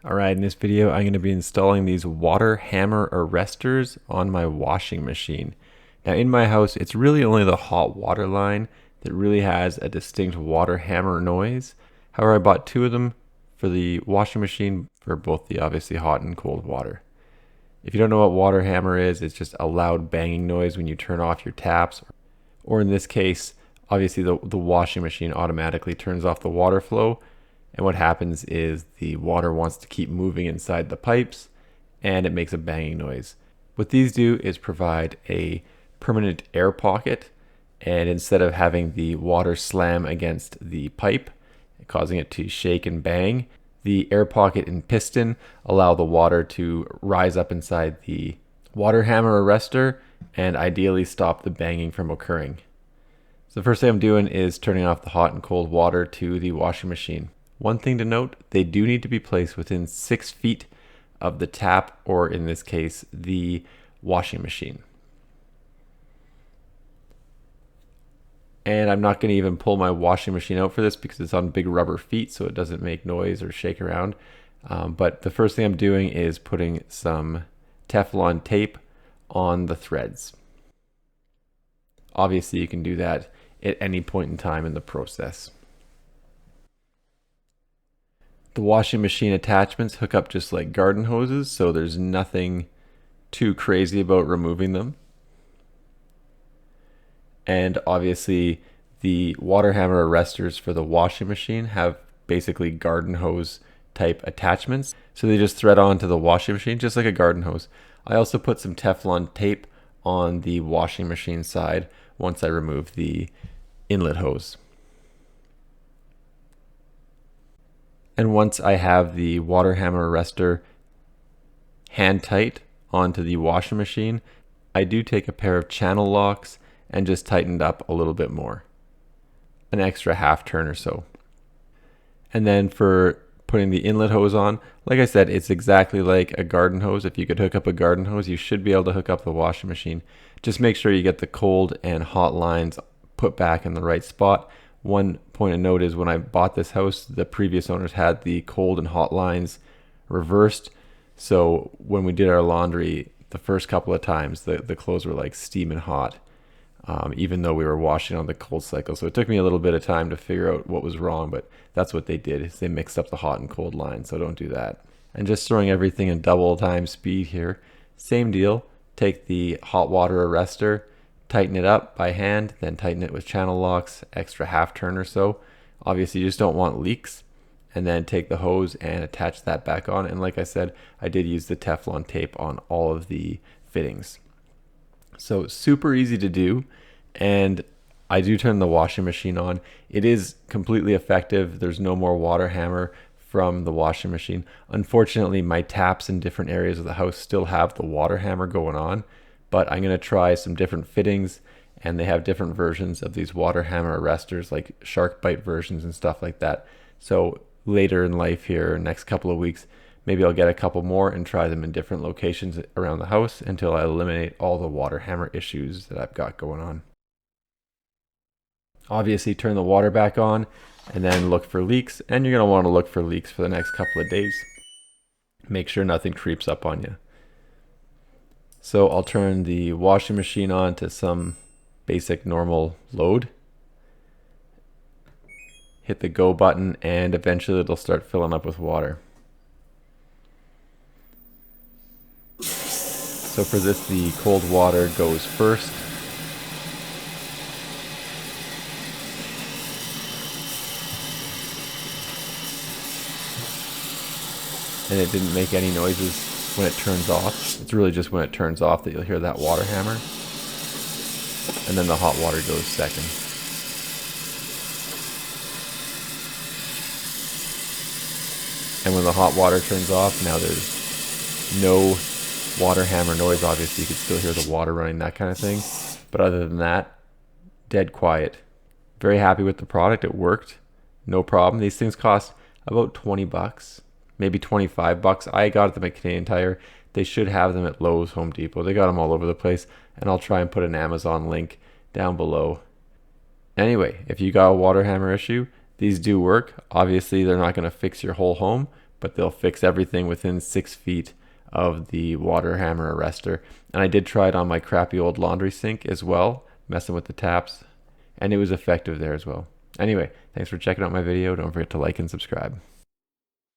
Alright, in this video I'm going to be installing these water hammer arrestors on my washing machine. Now in my house it's really only the hot water line that really has a distinct water hammer noise. However, I bought two of them for the washing machine for both the obviously hot and cold water. If you don't know what water hammer is, it's just a loud banging noise when you turn off your taps, or in this case obviously the washing machine automatically turns off the water flow. And what happens is the water wants to keep moving inside the pipes and it makes a banging noise. What these do is provide a permanent air pocket, and instead of having the water slam against the pipe, causing it to shake and bang, the air pocket and piston allow the water to rise up inside the water hammer arrestor and ideally stop the banging from occurring. So the first thing I'm doing is turning off the hot and cold water to the washing machine. One thing to note, they do need to be placed within 6 feet of the tap, or in this case, the washing machine. And I'm not going to even pull my washing machine out for this because it's on big rubber feet, so it doesn't make noise or shake around. But the first thing I'm doing is putting some Teflon tape on the threads. Obviously, you can do that at any point in time in the process. The washing machine attachments hook up just like garden hoses, so there's nothing too crazy about removing them. And obviously the water hammer arrestors for the washing machine have basically garden hose type attachments, so they just thread onto the washing machine just like a garden hose. I also put some Teflon tape on the washing machine side once I remove the inlet hose. And once I have the water hammer arrestor hand tight onto the washing machine, I do take a pair of channel locks and just tighten it up a little bit more, an extra half turn or so. And then for putting the inlet hose on, like I said, it's exactly like a garden hose. If you could hook up a garden hose, you should be able to hook up the washing machine. Just make sure you get the cold and hot lines put back in the right spot. One point of note is when I bought this house, the previous owners had the cold and hot lines reversed. So when we did our laundry, the first couple of times, the clothes were like steaming hot, even though we were washing on the cold cycle. So it took me a little bit of time to figure out what was wrong, but that's what they did, is they mixed up the hot and cold lines, so don't do that. And just throwing everything in double time speed here, same deal. Take the hot water arrestor, tighten it up by hand, then tighten it with channel locks, extra half turn or so. Obviously you just don't want leaks. And then take the hose and attach that back on. And like I said, I did use the Teflon tape on all of the fittings. So super easy to do. And I do turn the washing machine on. It is completely effective. There's no more water hammer from the washing machine. Unfortunately, my taps in different areas of the house still have the water hammer going on. But I'm going to try some different fittings, and they have different versions of these water hammer arrestors, like shark bite versions and stuff like that. So later in life here, next couple of weeks, maybe I'll get a couple more and try them in different locations around the house until I eliminate all the water hammer issues that I've got going on. Obviously turn the water back on and then look for leaks, and you're going to want to look for leaks for the next couple of days. Make sure nothing creeps up on you. So I'll turn the washing machine on to some basic normal load. Hit the go button and eventually it'll start filling up with water. So for this, the cold water goes first. And it didn't make any noises when it turns off. It's really just when it turns off that you'll hear that water hammer. And then the hot water goes second. And when the hot water turns off, now there's no water hammer noise. Obviously you can still hear the water running, that kind of thing. But other than that, dead quiet. Very happy with the product. It worked. No problem. These things cost about 20 bucks. Maybe 25 bucks. I got them at Canadian Tire. They should have them at Lowe's, Home Depot. They got them all over the place. And I'll try and put an Amazon link down below. Anyway, if you got a water hammer issue, these do work. Obviously, they're not going to fix your whole home, but they'll fix everything within 6 feet of the water hammer arrestor. And I did try it on my crappy old laundry sink as well, messing with the taps, and it was effective there as well. Anyway, thanks for checking out my video. Don't forget to like and subscribe.